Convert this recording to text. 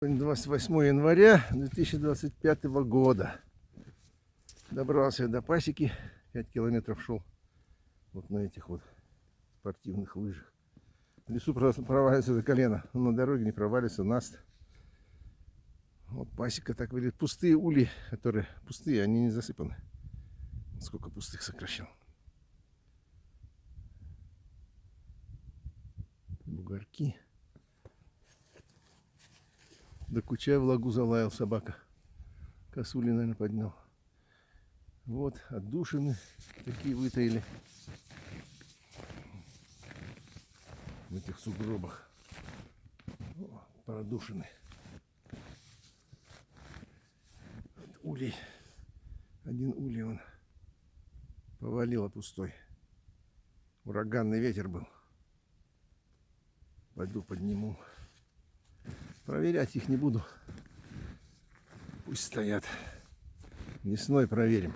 28 января 2025 года. Добрался до пасеки, 5 километров шел вот на этих вот спортивных лыжах. В лесу просто провалится до колена, но на дороге не провалится наст. Вот пасека так выглядит. Пустые ульи, которые пустые, они не засыпаны. Сколько пустых сокращал. Бугорки. До кучая в лагу залаял собака. Косули, наверное, поднял. Вот отдушины такие вытаили в этих сугробах. О, продушины. Вот улей. Один улей он повалило пустой. Ураганный ветер был. Пойду подниму. Проверять их не буду. Пусть стоят. Весной проверим.